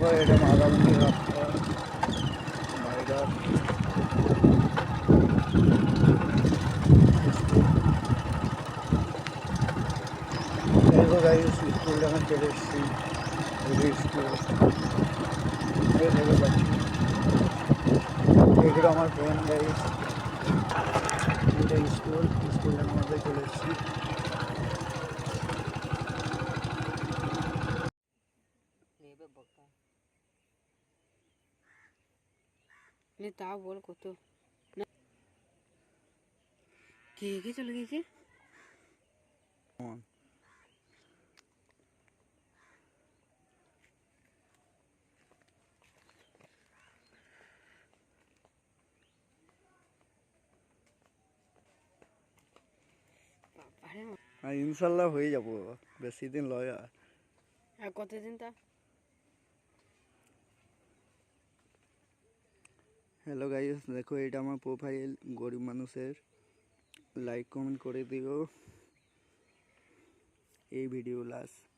দেখো এটা মাদামুনির রাস্তা বাইরার দেখো গাইস স্কুল যখন চলে এসেছি স্কুল এগুলো আমার ফ্রেন্ড গাইস এটা স্কুলের মধ্যে চলে এসেছি তাও বল কত কে কে চলে গেছে ইনশাল্লাহ হয়ে যাবো বেশি দিন লয় আর কতদিন তা হ্যালো গাইস দেখো এটা আমার প্রোফাইল গরিব মানুষের লাইক কমেন্ট করে দিও এই ভিডিও লাস্ট